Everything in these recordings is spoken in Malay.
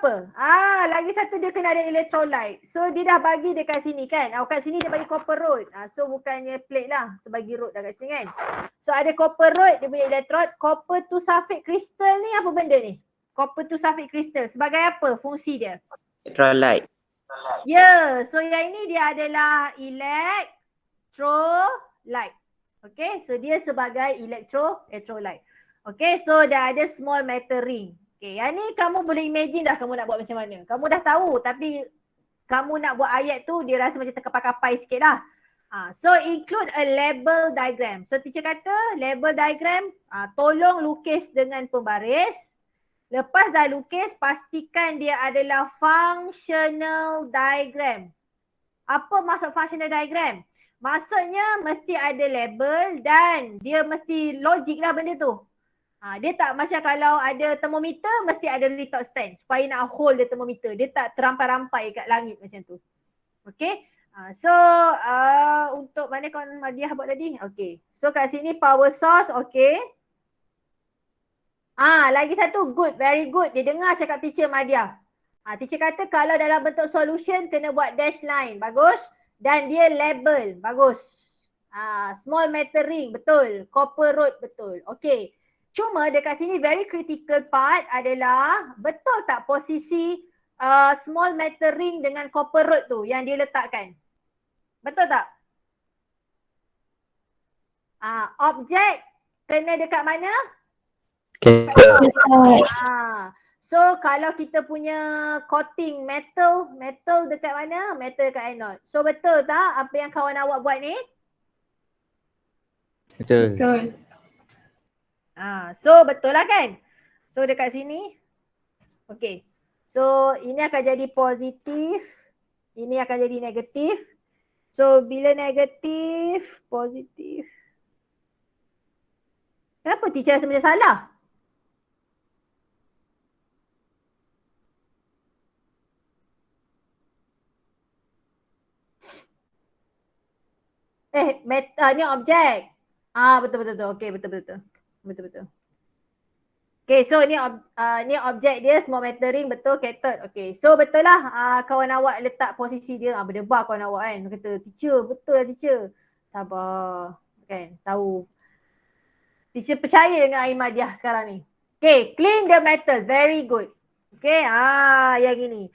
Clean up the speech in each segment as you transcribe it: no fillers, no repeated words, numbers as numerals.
apa? Lagi satu dia kena ada electrolyte. So dia dah bagi dekat sini kan. Kat sini dia bagi copper rod. So bukannya plate lah. So bagi rod dah kat sini kan. So ada copper rod, dia punya electrode. Copper to sulfate crystal ni apa benda ni? Copper to sulfate crystal. Sebagai apa fungsi dia? Electrolyte. Ya, so yang ini dia adalah electrolyte. Okay, so dia sebagai electrolyte. Okay, so dah ada small metal ring. Okay, yang ni kamu boleh imagine dah kamu nak buat macam mana. Kamu dah tahu tapi kamu nak buat ayat tu dia rasa macam terkapai-kapai sikit lah. So include a label diagram. So teacher kata label diagram tolong lukis dengan pembaris. Lepas dah lukis, pastikan dia adalah functional diagram. Apa maksud functional diagram? Maksudnya mesti ada label dan dia mesti logik lah benda tu. Dia tak macam kalau ada termometer, mesti ada retort stand supaya nak hold the termometer. Dia tak terampai-rampai kat langit macam tu. Okay. So untuk mana kawan Madiah buat tadi? Okay. So kat sini power source, okay. Lagi satu good, very good. Dia dengar cakap teacher Madiah. Teacher kata kalau dalam bentuk solution kena buat dash line. Bagus. Dan dia label. Bagus. Small metal ring. Betul. Copper rod. Betul. Okay. Cuma dekat sini very critical part adalah betul tak posisi small metal ring dengan copper rod tu yang dia letakkan? Betul tak? Objek kena dekat mana? So kalau kita punya coating metal dekat mana? Metal dekat anode. So betul tak apa yang kawan awak buat ni? Betul. So betul lah kan? So dekat sini. Okay. So ini akan jadi positif. Ini akan jadi negatif. So bila negatif, positif. Kenapa teacher rasa macam salah? Ni objek. Betul. Okay, betul. Okay, so ni objek dia small metal ring, betul, cathode. Okay, so betul lah kawan awak letak posisi dia. Berdebar kawan awak kan. Dia kata, teacher, betul lah teacher. Sabar. Kan, tahu. Teacher percaya dengan Aimadiah sekarang ni. Okay, clean the metal. Very good. Okay, yang ini.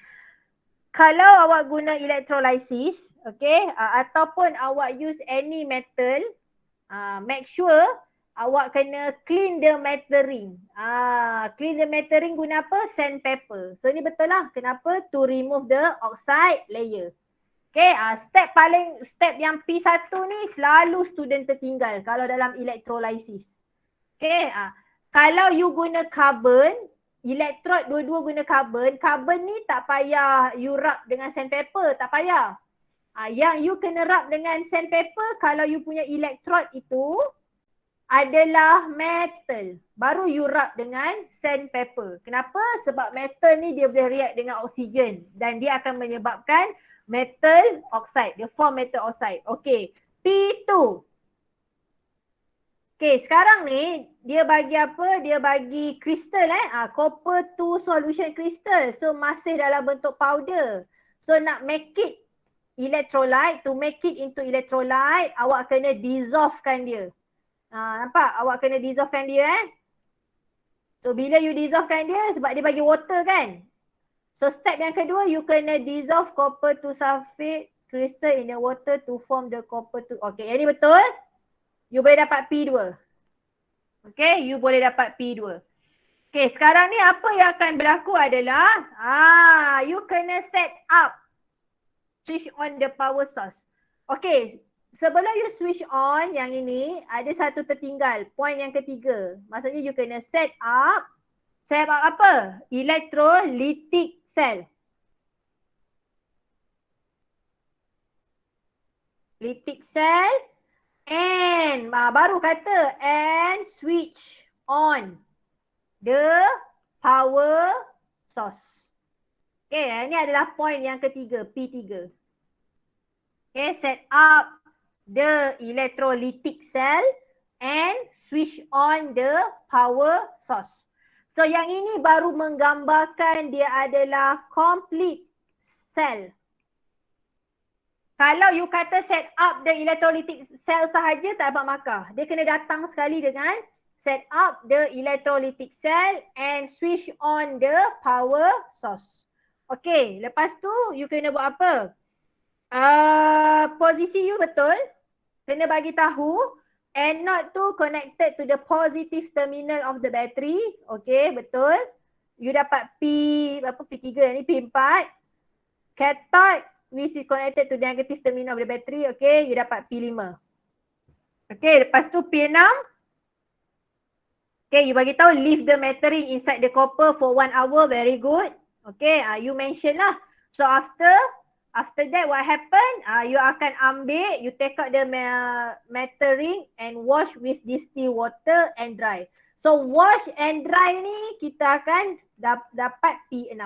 Kalau awak guna electrolysis, okay, ataupun awak use any metal, make sure awak kena clean the metal ring. Clean the metal ring guna apa? Sandpaper. So ni betul lah. Kenapa? To remove the oxide layer. Okay, step yang P1 ni selalu student tertinggal kalau dalam electrolysis. Okay, kalau you guna carbon, elektrod dua-dua guna carbon ni tak payah you rub dengan sandpaper, tak payah. Yang you kena rub dengan sandpaper kalau you punya elektrod itu adalah metal. Baru you rub dengan sandpaper. Kenapa? Sebab metal ni dia boleh react dengan oksigen dan dia akan menyebabkan metal oxide. Dia form metal oxide. Okay, P2. Okay, sekarang ni dia bagi apa? Dia bagi kristal copper to solution crystal. So masih dalam bentuk powder. So nak make it electrolyte, to make it into electrolyte, awak kena dissolvekan dia. Nampak? Awak kena dissolvekan dia So bila you dissolvekan dia, sebab dia bagi water kan? So step yang kedua, you kena dissolve copper to sulfate crystal in the water to form the copper to. Okay, yang ni betul? You boleh dapat P2. Okay, you boleh dapat P2. Okay, sekarang ni apa yang akan berlaku adalah you kena set up, switch on the power source. Okay, sebelum you switch on yang ini, ada satu tertinggal, point yang ketiga. Maksudnya you kena set up apa? Electrolytic cell. Lytic cell. And baru kata and switch on the power source. Okay, ini adalah point yang ketiga, P3. Okay, set up the electrolytic cell and switch on the power source. So yang ini baru menggambarkan dia adalah complete cell. Kalau you kata set up the electrolytic cell sahaja tak dapat markah. Dia kena datang sekali dengan set up the electrolytic cell and switch on the power source. Okay, lepas tu you kena buat apa? Posisi you betul. Kena bagi tahu anode tu connected to the positive terminal of the battery. Okay, betul. You dapat P3 ni, P4. Cathode which is connected to the negative terminal of the battery. Okay, you dapat P5. Okay, lepas tu P6. Okay, you bagi tahu leave the metering inside the copper for 1 hour. Very good. Okay, you mention lah. So after that what happen? You akan ambil, you take out the metering and wash with distilled water and dry. So wash and dry ni kita akan dapat P6.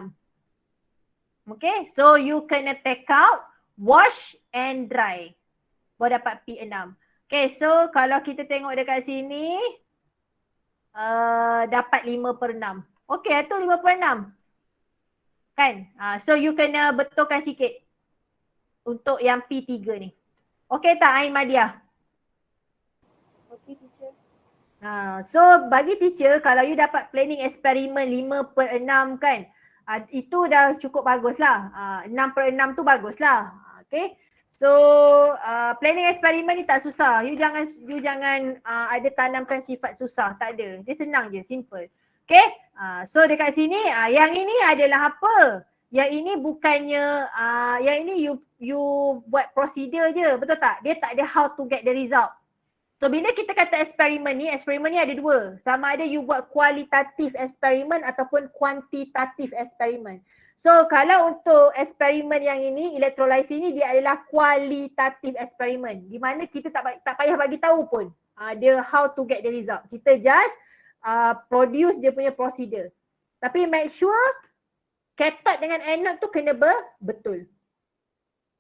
Okay, so you kena take out, wash and dry. Baru dapat P6. Okay, so kalau kita tengok dekat sini, dapat 5/6. Okay, itu 5/6. Kan? So you kena betulkan sikit untuk yang P3 ni. Okay tak Aimadia? Okay teacher. So bagi teacher, kalau you dapat planning eksperimen 5/6 kan, itu dah cukup bagus lah. 6/6 tu bagus lah. Okay. So planning eksperimen ni tak susah. You jangan ada tanamkan sifat susah. Tak ada. Dia senang je. Simple. Okay. So dekat sini yang ini adalah apa? Yang ini bukannya yang ini you buat prosedur je. Betul tak? Dia tak ada how to get the result. So bila kita kata eksperimen ni ada dua. Sama ada you buat kualitatif eksperimen ataupun kuantitatif eksperimen. So kalau untuk eksperimen yang ini, elektrolisi ni dia adalah kualitatif eksperimen. Di mana kita tak payah bagi tahu pun dia how to get the result. Kita just produce dia punya prosedur. Tapi make sure cathode dengan anode tu kena betul.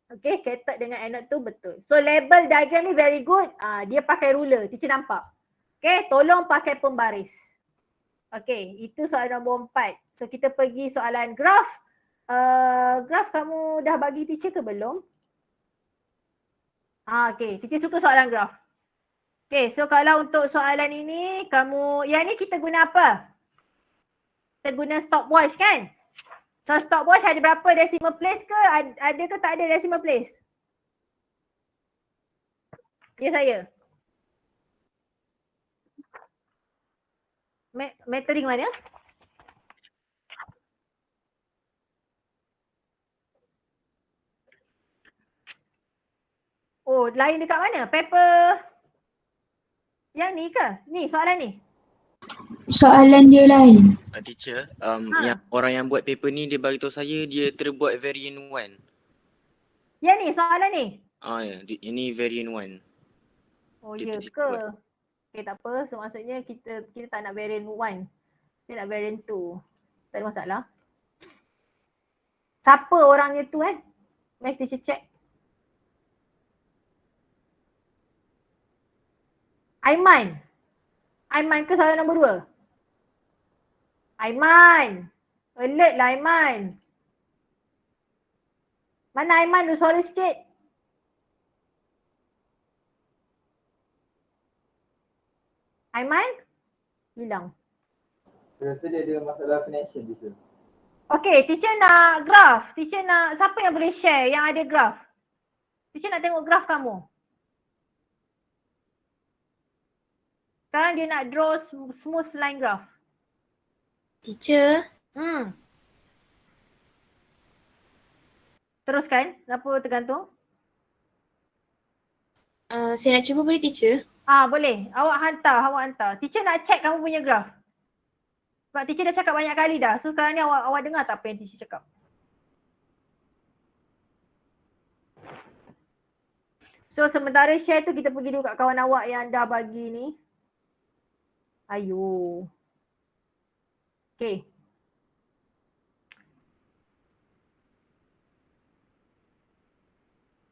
Okay, cathode dengan anode tu betul. So label diagram ni very good. Dia pakai ruler, teacher nampak. Okay, tolong pakai pembaris. Okay, itu soalan nombor 4. So kita pergi soalan graf. Graf kamu dah bagi teacher ke belum? Okay, teacher suka soalan graf. Okay, so kalau untuk soalan ini, yang ni kita guna apa? Kita guna stopwatch kan? So stopwatch ada berapa decimal place ke? Ada ke tak ada decimal place? Ya saya. Metering mana? Oh, lain dekat mana? Paper yang ni ke? Ni soalan ni. Soalan dia lain. Teacher, yang orang yang buat paper ni dia bagi tahu saya dia terbuat variant 1. Yang ni soalan ni. Ini variant 1. Oh Dia ya ke? Okay, tak apa. So maksudnya kita tak nak variant 1. Kita nak variant 2. Tak ada masalah. Siapa orangnya tu Mari kita check. Aiman. Aiman ke soalan nombor 2? Aiman. Alert lah Aiman. Mana Aiman tu, suara sikit. Aiman? Hilang. Saya rasa dia ada masalah connection teacher. Okay, teacher nak graf. Teacher nak, siapa yang boleh share yang ada graf? Teacher nak tengok graf kamu. Sekarang dia nak draw smooth line graph. Teacher. Teruskan. Kenapa tergantung? Saya nak cuba boleh teacher? Boleh. Awak hantar. Teacher nak check kamu punya graph. Sebab teacher dah cakap banyak kali dah. So sekarang ni awak dengar tak apa yang teacher cakap? So sementara share tu kita pergi dulu kat kawan awak yang dah bagi ni. Ayo. Okay.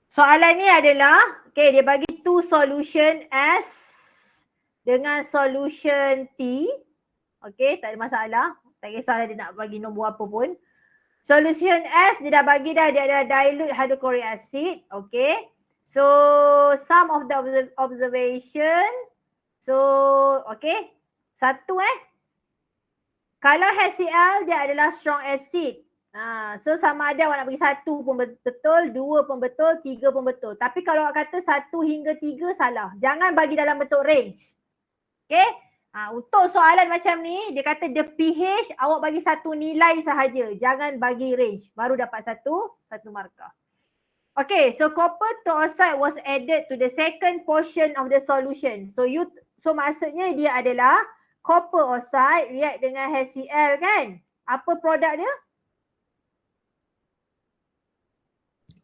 Soalan ni adalah, okay, dia bagi 2 solution S dengan solution T. Okay, tak ada masalah. Tak kisahlah dia nak bagi nombor apa pun. Solution S, dia dah bagi dah, dia ada dilute hydrochloric acid. Okay. So, some of the observation. So, okay. Satu kalau HCl, dia adalah strong acid. So sama ada awak nak bagi 1 pun betul, 2 pun betul, 3 pun betul. Tapi kalau awak kata 1 hingga 3 salah. Jangan bagi dalam bentuk range. Okay. Untuk soalan macam ni, dia kata the pH, awak bagi satu nilai sahaja. Jangan bagi range. Baru dapat satu markah. Okay, so copper oxide was added to the second portion of the solution. So maksudnya dia adalah copper oxide react dengan HCl kan? Apa produk dia?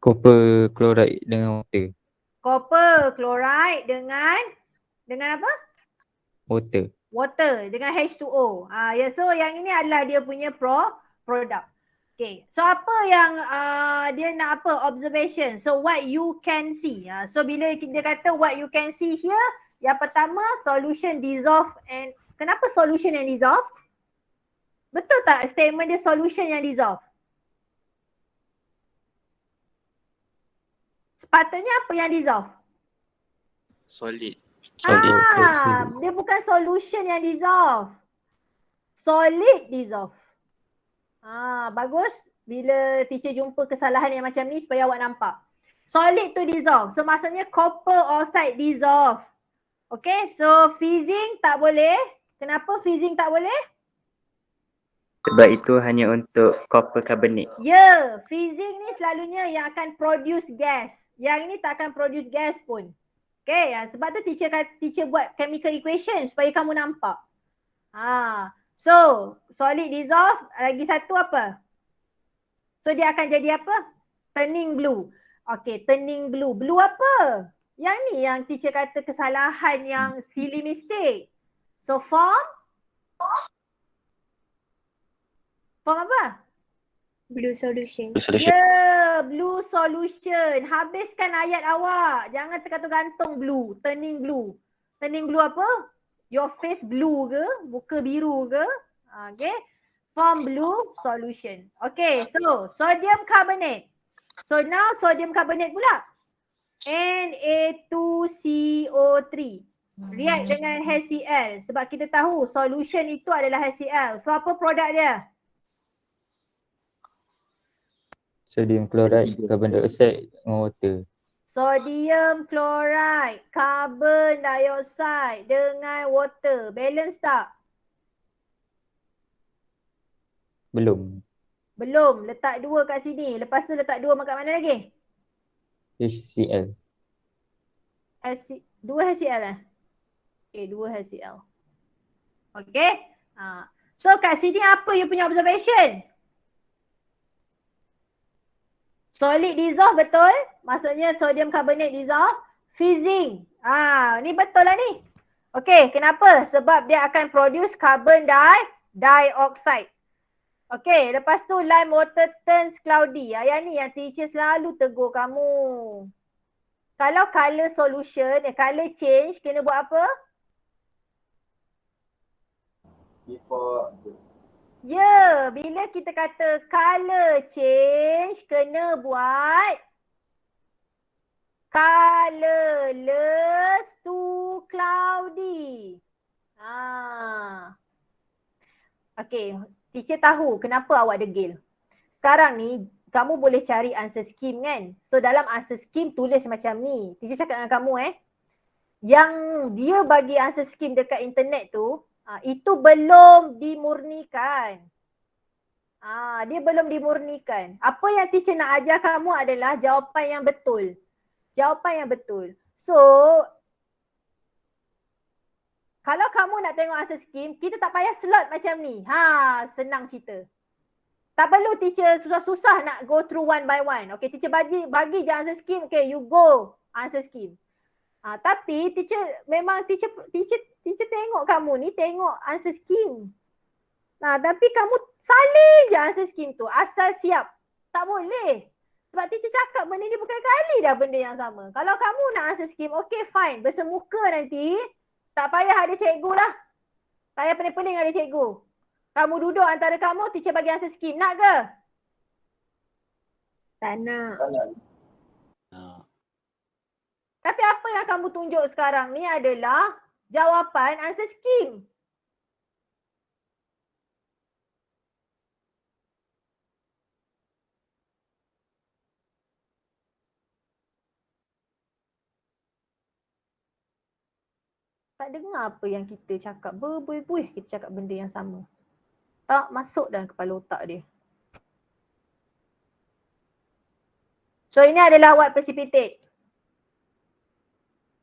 Copper chloride dengan water. Copper chloride dengan apa? Water. Water dengan H2O. So yang ini adalah dia punya produk. Okay. So apa yang dia nak apa? Observation. So what you can see. So bila dia kata what you can see here, yang pertama solution dissolve. And kenapa solution yang dissolve? Betul tak statement dia solution yang dissolve? Sepatutnya apa yang dissolve? Solid. Dia bukan solution yang dissolve. Solid dissolve. Bagus bila teacher jumpa kesalahan yang macam ni supaya awak nampak. Solid tu dissolve. So maksudnya copper oxide dissolve. Okay, so fizzing tak boleh. Kenapa fizzing tak boleh? Sebab itu hanya untuk copper carbonate. Ya, fizzing ni selalunya yang akan produce gas. Yang ini tak akan produce gas pun. Okay, sebab tu teacher buat chemical equation supaya kamu nampak. So, solid dissolve, lagi satu apa? So dia akan jadi apa? Turning blue. Okay, turning blue. Blue apa? Yang ni yang teacher kata kesalahan yang silly mistake. So form apa? Blue solution. Ya, blue solution. Habiskan ayat awak. Jangan tergantung blue. Turning blue. Turning blue apa? Your face blue ke? Muka biru ke? Okay. Form blue solution. Okay, so sodium carbonate. So now sodium carbonate pula. Na2CO3. React dengan HCl. Sebab kita tahu solution itu adalah HCl. So apa produk dia? Sodium chloride, carbon dioxide dengan water. Sodium chloride, carbon dioxide dengan water. Balance tak? Belum. Belum. Letak 2 kat sini. Lepas tu letak 2 kat mana lagi? HCl. 2 HCl Okay, 2 HCl. Okay. So kat sini apa you punya observation? Solid dissolve betul. Maksudnya sodium carbonate dissolve. Fizzing. Ni betul lah ni. Okay, kenapa? Sebab dia akan produce carbon dioxide. Okay, lepas tu lime water turns cloudy. Yang ni yang teacher selalu tegur kamu. Kalau colour solution, colour change, kena buat apa? Before. Ya, bila kita kata colour change, kena buat colourless to cloudy. Okay, teacher tahu kenapa awak degil. Sekarang ni, kamu boleh cari answer scheme kan? So dalam answer scheme tulis macam ni. Teacher cakap dengan kamu yang dia bagi answer scheme dekat internet tu, itu belum dimurnikan. Dia belum dimurnikan. Apa yang teacher nak ajar kamu adalah jawapan yang betul. Jawapan yang betul. So, kalau kamu nak tengok answer scheme, kita tak payah slot macam ni. Senang cerita. Tak perlu teacher susah-susah nak go through one by one. Okay, teacher bagi je answer scheme. Okay, you go answer scheme. Tapi teacher tengok kamu ni, tengok answer scheme. Tapi kamu salin je answer scheme tu. Asal siap. Tak boleh. Sebab teacher cakap benda ni bukan kali dah benda yang sama. Kalau kamu nak answer scheme, okay fine. Bersemuka nanti, tak payah ada cikgu lah. Tak payah pening-pening ada cikgu. Kamu duduk antara kamu, teacher bagi answer skim. Nak ke? Tak nak. Tapi apa yang kamu tunjuk sekarang ni adalah jawapan answer skim. Tak dengar apa yang kita cakap. Berbuih-buih kita cakap benda yang sama. Tak masuk dalam kepala otak dia. So ini adalah what precipitate.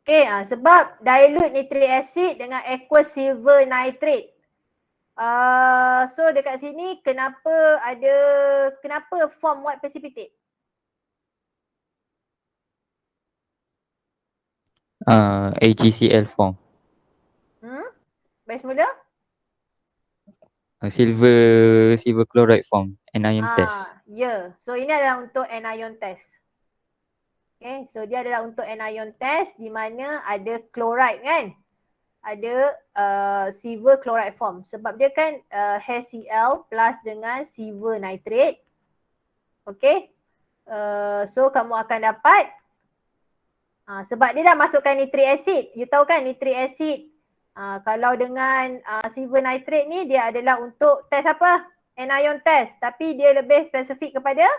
Okay, sebab dilute nitric acid dengan aqueous silver nitrate. So dekat sini kenapa form what precipitate? AgCl form. Baik semula? Silver chloride form. Anion test. Ya. So ini adalah untuk anion test. Okay, so dia adalah untuk anion test di mana ada chloride kan? Ada silver chloride form. Sebab dia kan HCl plus dengan silver nitrate. Okay. So kamu akan dapat sebab dia dah masukkan nitric acid. You tahu kan nitric acid kalau dengan silver nitrate ni dia adalah untuk test apa? Anion test. Tapi dia lebih spesifik kepada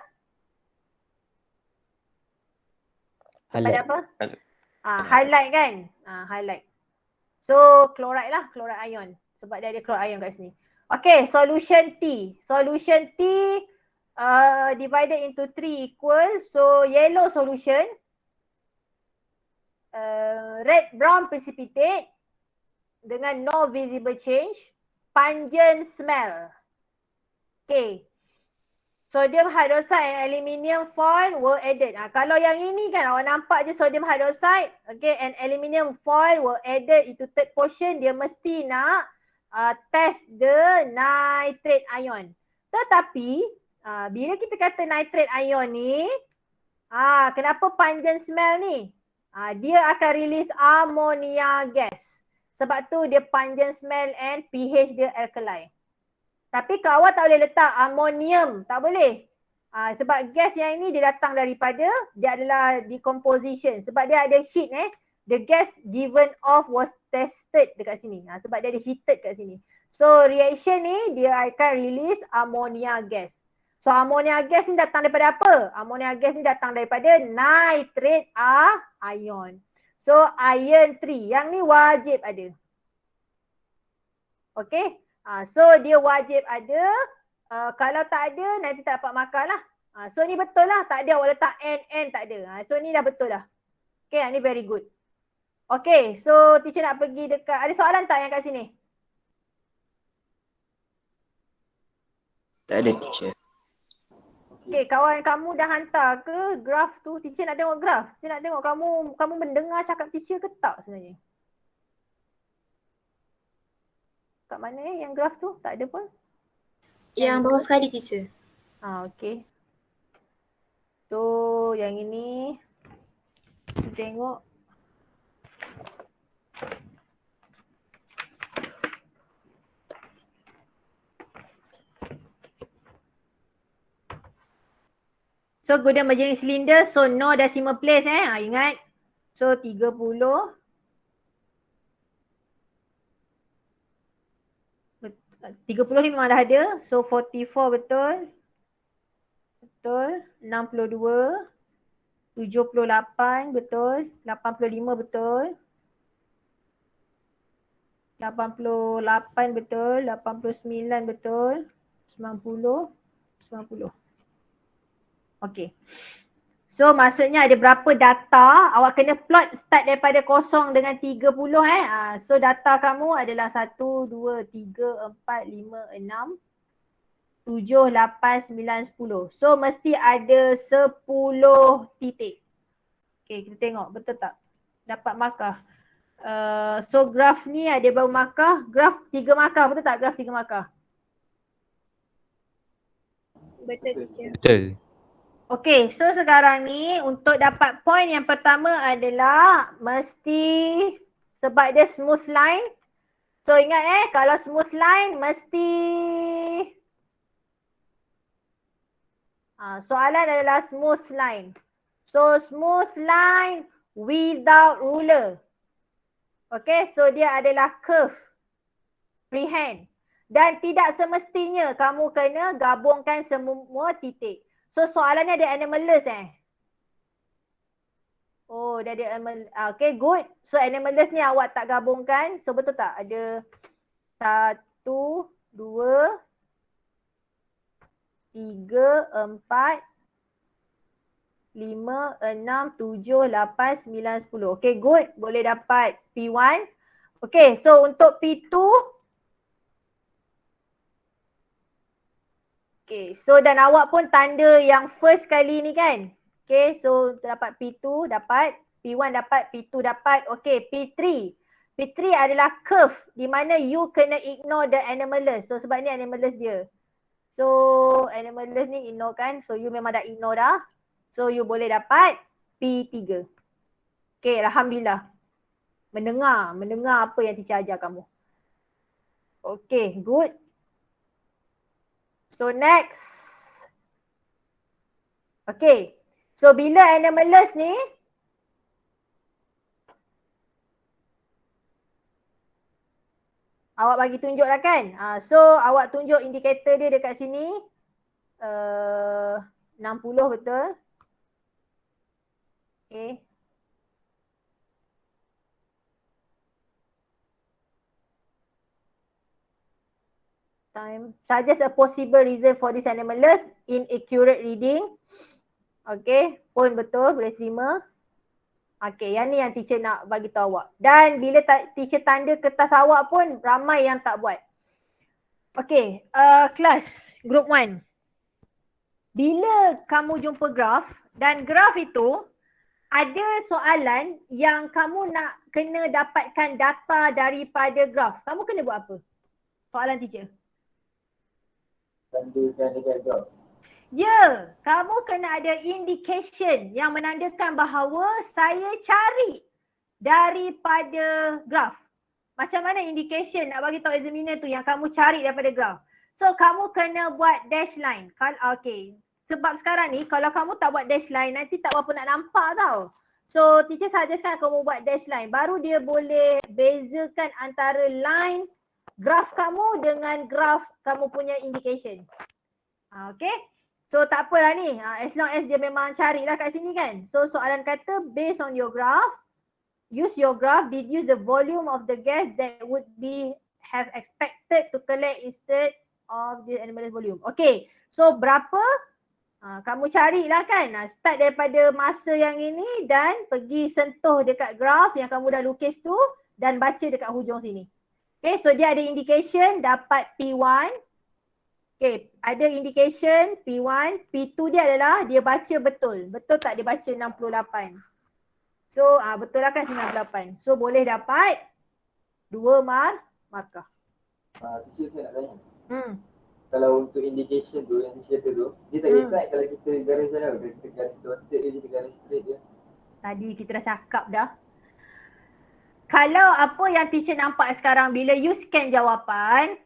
apa? Highlight kan? Highlight. So chloride lah, chloride ion. Sebab dia ada chloride ion kat sini. Okay, solution T. Solution T divided into 3 equal. So yellow solution, red brown precipitate dengan no visible change, pungent smell. Okay. Sodium hydroxide and aluminium foil were added. Kalau yang ini kan awak nampak je sodium hydroxide, okay, and aluminium foil were added into third portion, dia mesti nak test the nitrate ion. Tetapi bila kita kata nitrate ion ni, kenapa pungent smell ni? Dia akan release ammonia gas. Sebab tu dia pungent smell and pH dia alkali. Tapi kalau awak tak boleh letak ammonium, tak boleh. Sebab gas yang ini dia datang daripada, dia adalah decomposition. Sebab dia ada heat the gas given off was tested dekat sini. Sebab dia ada heated kat sini. So reaction ni dia akan release ammonia gas. So ammonia gas ni datang daripada apa? Ammonia gas ni datang daripada nitrate ion. So iron 3, yang ni wajib ada. Okay. So dia wajib ada. Kalau tak ada nanti tak dapat markah lah. So ni betul lah. Tak ada awak letak N tak ada. So ni dah betul lah. Okay, ni very good. Okay, so teacher nak pergi dekat. Ada soalan tak yang kat sini? Tak ada teacher. Okay, kawan kamu dah hantar ke graf tu? Teacher nak tengok graf. Teacher nak tengok kamu mendengar cakap teacher ke tak sebenarnya? Kat mana yang graf tu? Tak ada pun. Yang bawah sekali teacher. Okay. So yang ini kita tengok. So guna measuring cylinder, so no decimal place ingat. So 30. 30 ni memang dah ada. So 44 betul. Betul. 62. 78 betul. 85 betul. 88 betul. 89 betul. 90. 90. Okay. So maksudnya ada berapa data, awak kena plot start daripada 0 dengan 30 So data kamu adalah 1, 2, 3, 4, 5, 6, 7, 8, 9, 10. So mesti ada 10 titik. Okay, kita tengok betul tak? Dapat markah. So graf ni ada berapa markah? Graf 3 markah, betul tak graf 3 markah? Betul teacher. Betul. Okay, so sekarang ni untuk dapat point yang pertama adalah mesti sebab dia smooth line, So ingat kalau smooth line mesti soalan adalah smooth line. So smooth line without ruler. Okay, so dia adalah curve. Freehand. Dan tidak semestinya kamu kena gabungkan semua titik. So soalannya ada anomalous Oh, dia ada okay, good. So anomalous ni awak tak gabungkan. So betul tak? Ada 1, 2, 3, 4, 5, 6, 7, 8, 9, 10. Okay, good. Boleh dapat P1. Okay, so untuk P2. Okay, so dan awak pun tanda yang first kali ni kan. Okay, so dapat P2 dapat, P1 dapat, P2 dapat. Okay, P3. P3 adalah curve di mana you kena ignore the anomalous. So sebab ni anomalous dia. So anomalous ni ignore kan. So you memang dah ignore dah. So you boleh dapat P3. Okay, Alhamdulillah. Mendengar apa yang teacher ajar kamu. Okay, good. So next. Okay. So bila anomalous ni awak bagi tunjuk lah kan. So awak tunjuk indikator dia dekat sini. 60 betul. Okay. Time. Suggest a possible reason for this anomalous inaccurate reading. Okay, pun betul, boleh terima. Okay, yang ni yang teacher nak bagi tahu awak. Dan bila teacher tanda kertas awak pun ramai yang tak buat. Okay, kelas group 1. Bila kamu jumpa graf dan graf itu ada soalan yang kamu nak kena dapatkan data daripada graf. Kamu kena buat apa? Soalan teacher. Tandakan dekat graf. Ya, kamu kena ada indication yang menandakan bahawa saya cari daripada graf. Macam mana indication nak bagi tahu examiner tu yang kamu cari daripada graf. So kamu kena buat dash line. Okay. Sebab sekarang ni kalau kamu tak buat dash line nanti tak berapa nak nampak tau. So teacher suggestkan kamu buat dash line. Baru dia boleh bezakan antara line graf kamu dengan graf kamu punya indication. Okay. So tak apalah ni, as long as dia memang carilah kat sini kan. So soalan kata based on your graph, use your graph, deduce the volume of the gas that would be have expected to collect instead of the anomalous volume. Okay, so berapa? Kamu carilah kan, start daripada masa yang ini dan pergi sentuh dekat graph yang kamu dah lukis tu dan baca dekat hujung sini. Okay, so dia ada indication dapat P1. Okay, ada indication P1, P2 dia adalah dia baca betul. Betul tak dia baca 68? So betul lah kan 98. So boleh dapat 2 markah. Teacher saya nak tanya. Hmm. Kalau untuk indication tu yang teacher tu, dia tak kisah kalau kita garis sana, kalau kita garis dotted je, kita garis straight je. Tadi kita dah cakap dah. Kalau apa yang teacher nampak sekarang bila you scan jawapan,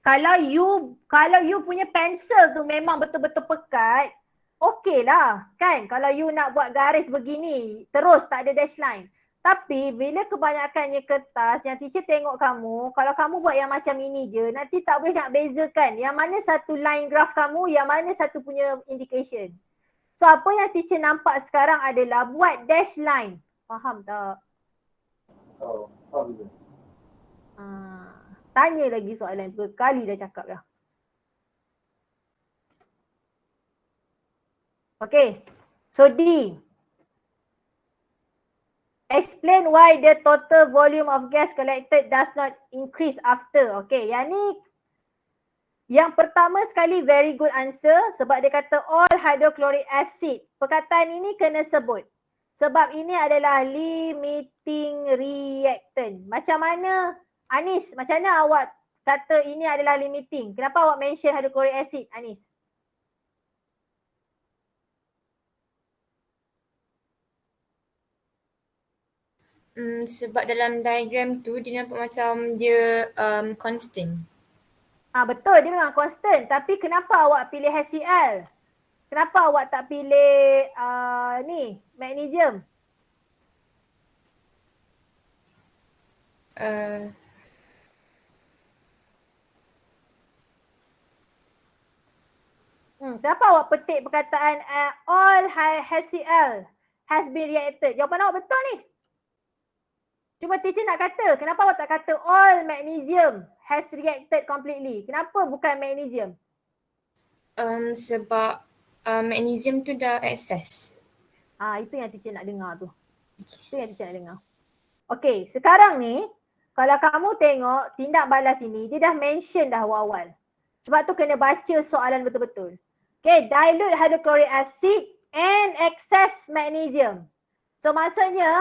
kalau you punya pensel tu memang betul-betul pekat, okey lah kan. Kalau you nak buat garis begini terus tak ada dash line. Tapi bila kebanyakannya kertas yang teacher tengok kamu, kalau kamu buat yang macam ini je, nanti tak boleh nak bezakan yang mana satu line graph kamu, yang mana satu punya indication. So apa yang teacher nampak sekarang adalah buat dash line. Faham tak? Oh, faham je. Tanya lagi soalan, berkali dah cakap dah. Okay, so D. Explain why the total volume of gas collected does not increase after. Okay, yang ni yang pertama sekali very good answer sebab dia kata all hydrochloric acid. Perkataan ini kena sebut. Sebab ini adalah limiting reactant. Macam mana Anis, macam mana awak kata ini adalah limiting? Kenapa awak mention hydrochloric acid, Anis? Sebab dalam diagram tu dia nampak macam dia constant. Betul, dia memang constant. Tapi kenapa awak pilih HCl? Kenapa awak tak pilih ni, magnesium? Kenapa awak petik perkataan all HCl has been reacted? Jawapan awak betul ni. Cuma teacher nak kata, kenapa awak tak kata all magnesium has reacted completely? Kenapa bukan magnesium? Sebab magnesium tu dah excess. Itu yang teacher nak dengar tu. Itu yang teacher nak dengar. Okay, sekarang ni kalau kamu tengok tindak balas ini, dia dah mention dah awal-awal. Sebab tu kena baca soalan betul-betul. Okay, dilute hydrochloric acid and excess magnesium. So maksudnya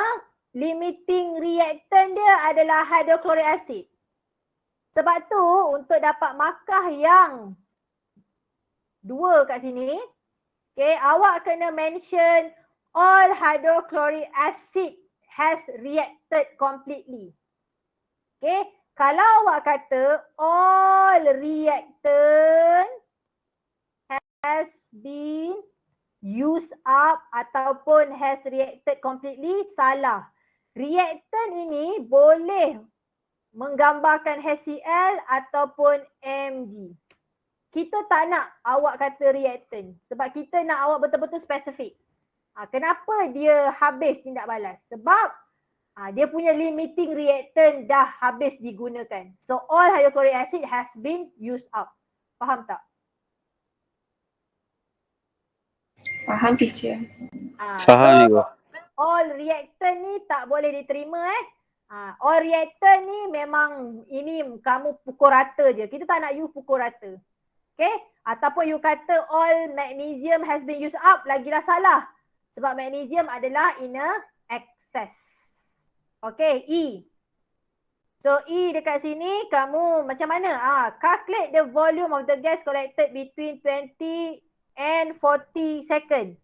limiting reactant dia adalah hydrochloric acid. Sebab tu untuk dapat markah yang 2 kat sini, okay, awak kena mention all hydrochloric acid has reacted completely. Okay, kalau awak kata all reactant has been used up ataupun has reacted completely, salah. Reactant ini boleh menggambarkan HCl ataupun Mg. Kita tak nak awak kata reactant sebab kita nak awak betul-betul spesifik. Kenapa dia habis tindak balas? Sebab dia punya limiting reactant dah habis digunakan. So all hydrochloric acid has been used up. Faham tak? Faham teacher. Faham juga. All reactant ni tak boleh diterima all reactant ni memang ini kamu pukul rata je. Kita tak nak you pukul rata. Okay? Ataupun you kata all magnesium has been used up, lagilah salah. Sebab magnesium adalah in a excess. Okay, E. So E dekat sini kamu macam mana? Calculate the volume of the gas collected between 20 and 40 second.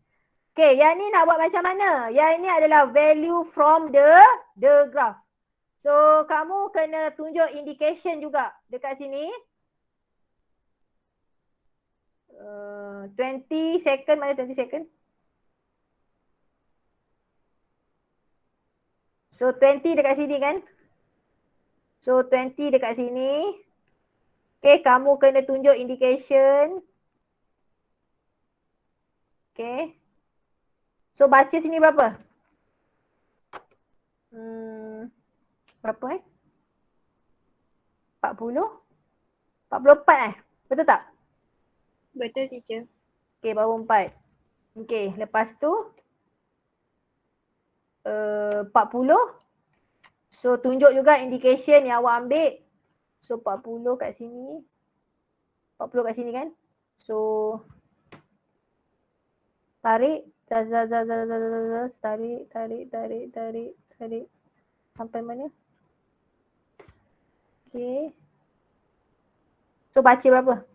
Okay, yang ni nak buat macam mana? Yang ini adalah value from the graph. So kamu kena tunjuk indication juga dekat sini. 20 second, mana 20 second? So 20 dekat sini kan? So 20 dekat sini. Okay, kamu kena tunjuk indication. Okay. So baca sini berapa? Berapa 40? 44 Betul tak? Betul teacher. Okay, baru 4. Okay, lepas tu 40. So tunjuk juga indication yang awak ambil. So 40 kat sini. 40 kat sini kan? So tarik. Tarik. Sampai mana? Okay. So baca berapa?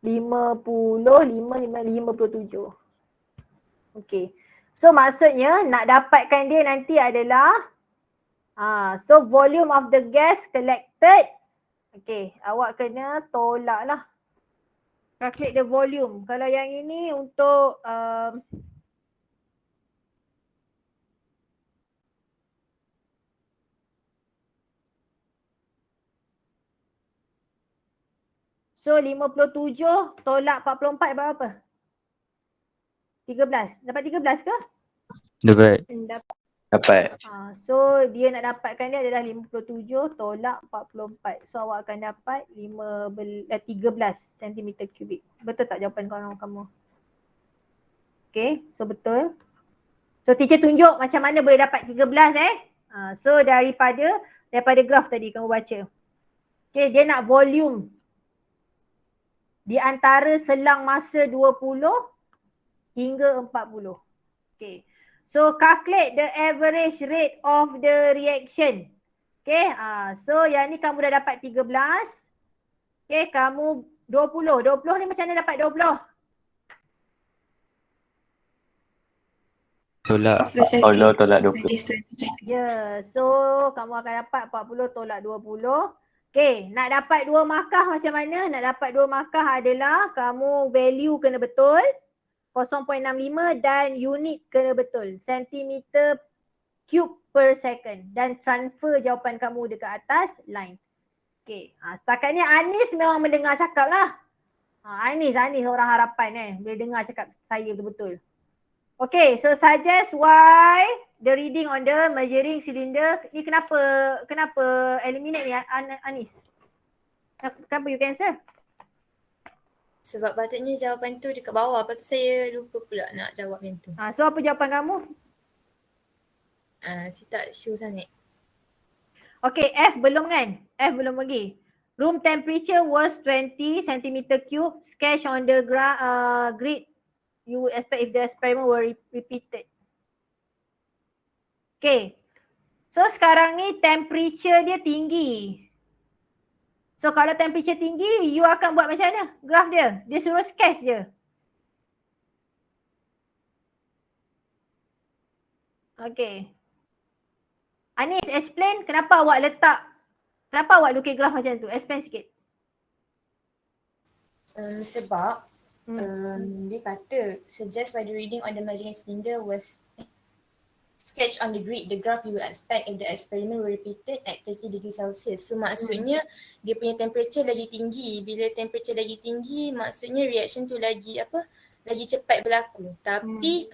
57. Okay. So maksudnya nak dapatkan dia nanti adalah so volume of the gas collected. Okay, awak kena tolak lah. Calculate the volume. Kalau yang ini untuk so 57 tolak 44 berapa? 13. Dapat 13 ke? Dapat. Dapat. So dia nak dapatkan dia adalah 57 tolak 44. So awak akan dapat 13 cm kubik. Betul tak jawapan kamu? Okay, so betul. So teacher tunjuk macam mana boleh dapat 13 So daripada graf tadi kamu baca. Okay, dia nak volume di antara selang masa 20 hingga 40. Okay. So calculate the average rate of the reaction. Okay. So yang ni kamu dah dapat 13. Okay. Kamu 20. 20 ni macam mana dapat 20? Tolak 40 Allah second. tolak 20. Minus 20 second. Ya, so kamu akan dapat 40 tolak 20. Okay, nak dapat 2 markah macam mana? Nak dapat 2 markah adalah kamu value kena betul, 0.65 dan unit kena betul, sentimeter cube per second, dan transfer jawapan kamu dekat atas line. Okay, setakat ni Anis memang mendengar cakap lah. Anis orang harapan boleh dengar cakap saya betul-betul. Okay, so suggest why the reading on the measuring cylinder. Ni kenapa eliminate ni Anis? Kenapa you cancel? Sebab patutnya jawapan tu dekat bawah. Lepas tu saya lupa pula nak jawab yang tu. So apa jawapan kamu? Saya tak sure sangat. Okay, F belum kan? F belum lagi. Room temperature was 20 cm3. Sketch on the grid. You expect if the experiment were repeated. Okay. So sekarang ni temperature dia tinggi. So kalau temperature tinggi, you akan buat macam mana? Graf dia. Dia suruh sketch je. Okay. Anis, explain kenapa awak lukis graf macam tu? Explain sikit. Sebab dia kata suggest why the reading on the measuring cylinder was sketch on the grid, the graph you would expect if the experiment were repeated at 30 degrees Celsius. So maksudnya dia punya temperature lagi tinggi. Bila temperature lagi tinggi, maksudnya reaction tu lagi cepat berlaku. Tapi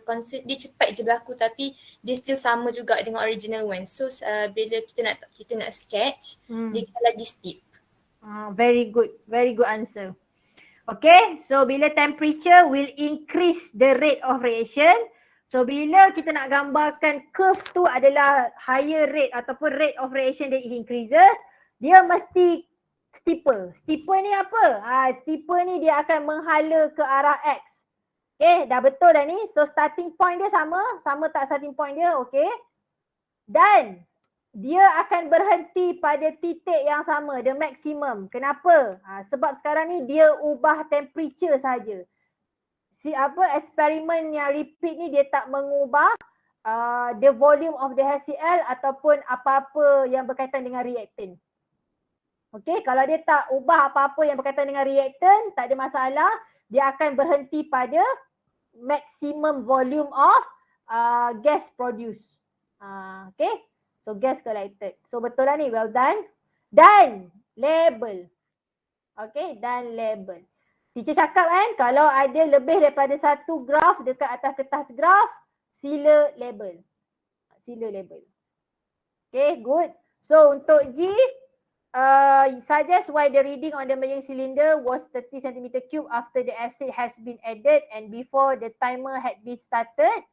konsep dia cepat je berlaku tapi dia still sama juga dengan original one. So bila kita nak sketch, dia lagi steep. Very good answer. Okay, so bila temperature will increase the rate of reaction. So bila kita nak gambarkan curve tu adalah higher rate ataupun rate of reaction that it increases, dia mesti steeper. Steeper ni apa? Steeper ni dia akan menghala ke arah X. Okay, dah betul dah ni. So starting point dia sama tak starting point dia? Okay. Dan dia akan berhenti pada titik yang sama, the maximum. Kenapa? Sebab sekarang ni dia ubah temperature saja. Eksperimen yang repeat ni dia tak mengubah the volume of the HCl ataupun apa-apa yang berkaitan dengan reactant. Okay, kalau dia tak ubah apa-apa yang berkaitan dengan reactant, tak ada masalah. Dia akan berhenti pada maximum volume of gas produced. Okay. So gas collected. So betul lah ni, well done. Dan label. Okay, dan label. Teacher cakap kan, kalau ada lebih daripada satu graf dekat atas kertas graf, sila label. Sila label. Okay, good. So untuk G, suggest why the reading on the measuring cylinder was 30 cm3 after the acid has been added and before the timer had been started.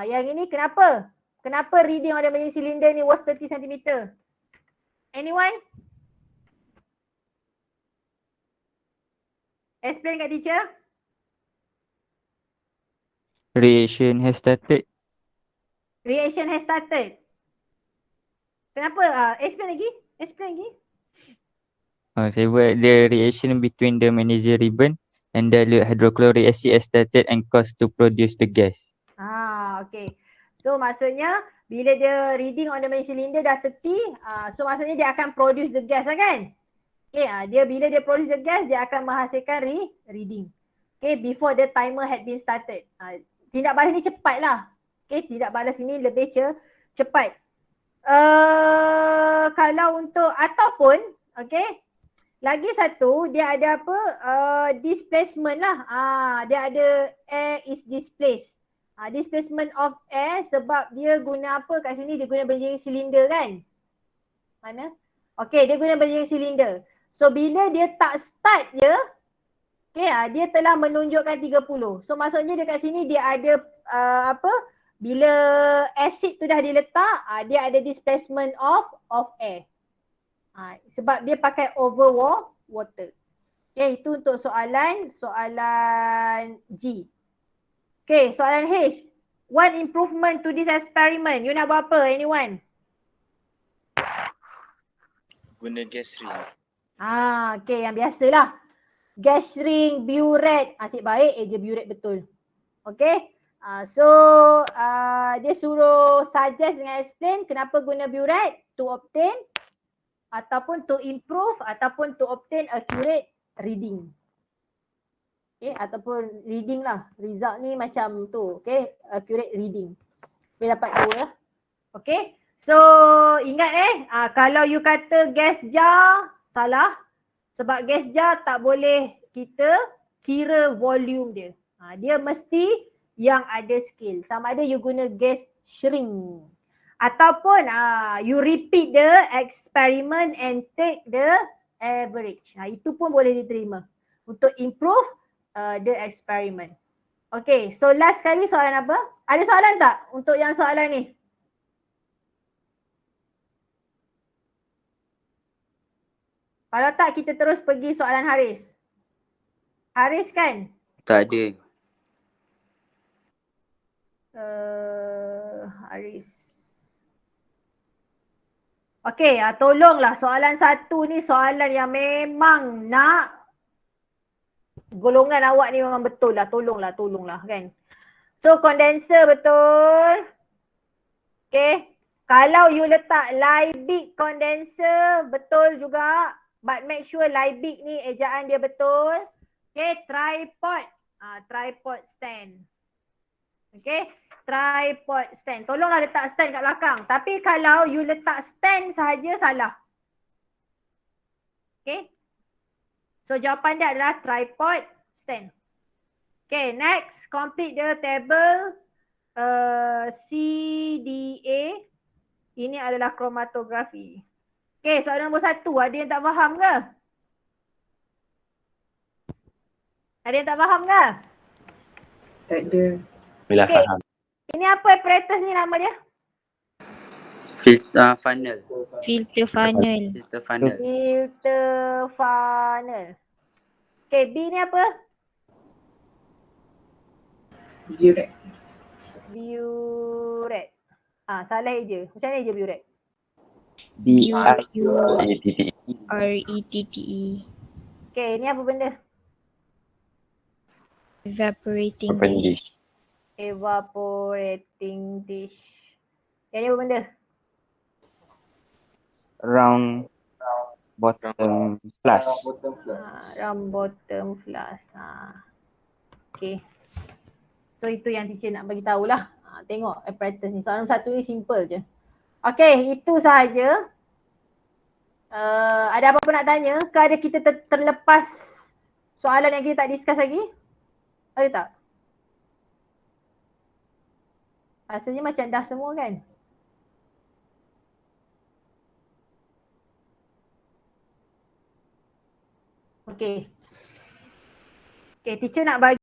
Yang ini kenapa? Kenapa reading on the measuring cylinder ni was 30 cm? Anyone? Explain kat teacher. Reaction has started. Reaction has started. Kenapa? Explain lagi. Saya buat the reaction between the magnesium ribbon and dilute hydrochloric acid has started and caused to produce the gas. Okay. So maksudnya bila dia reading on the measuring cylinder dah 30, so maksudnya dia akan produce the gas lah kan? Okay, bila dia produce the gas, dia akan menghasilkan reading. Okay, before the timer had been started. Tindak balas ni cepat lah. Okay, tindak balas ini lebih cepat. Kalau untuk ataupun, okay, lagi satu dia ada apa? Displacement lah. Dia ada air is displaced. Displacement of air sebab dia guna apa kat sini? Dia guna measuring cylinder kan? Mana? Okay, dia guna measuring cylinder. So bila dia tak start je, okay, dia telah menunjukkan 30. So maksudnya dekat sini dia ada bila acid tu dah diletak, dia ada displacement of air. Sebab dia pakai over water. Okay, itu untuk soalan G. Okay, soalan H. One improvement to this experiment. You nak buat apa? Anyone? Guna gas ring. Okay, yang biasalah. Gas ring, burette. Asyik baik je burette betul. Okay. So dia suruh suggest dengan explain kenapa guna burette to obtain ataupun to improve ataupun to obtain accurate reading. Okay, ataupun reading lah. Result ni macam tu. Okay, accurate reading. Boleh dapat tahu lah. Okay, so ingat kalau you kata gas jar, salah. Sebab gas jar tak boleh kita kira volume dia. Dia mesti yang ada scale. Sama ada you guna gas shrink ataupun you repeat the experiment and take the average. Itu pun boleh diterima untuk improve the experiment. Okay, so last kali soalan apa? Ada soalan tak untuk yang soalan ni? Kalau tak kita terus pergi soalan Haris. Haris kan? Tak ada. Haris. Okay, tolonglah soalan satu ni soalan yang memang nak golongan awak ni memang betul lah. Tolonglah kan. So condenser betul. Okay. Kalau you letak Liebig condenser betul juga. But make sure Liebig ni ejaan dia betul. Okay, tripod. Tripod stand. Okay, tripod stand. Tolonglah letak stand kat belakang. Tapi kalau you letak stand sahaja salah. Okay. So jawapan dia adalah tripod stand. Okay, next. Complete the table CDA. Ini adalah kromatografi. Okay, soalan nombor 1. Ada yang tak faham ke? Ada yang tak faham ke? Tak ada. Bila Okay. faham. Ini apa apparatus ni nama dia? Filter funnel. Filter funnel. Filter funnel. Filter funnel. Okay, B ni apa? Burette. Burette. Salah je. Macam mana je burette? B-I-U-R-E-T-T-E. RETTE. Okay, ni apa benda? Evaporating Open dish. dish. Evaporating dish. Yang ni apa benda? Round bottom plus. Bottom plus. Round bottom flask. Okay. So itu yang teacher nak bagi tahulah. Tengok apparatus ni. Soalan satu ni simple je. Okay, itu sahaja. Ada apa-apa nak tanya? Ke ada kita terlepas soalan yang kita tak discuss lagi? Ada tak? Rasanya macam dah semua kan? Okay. Okay, teacher nak bagi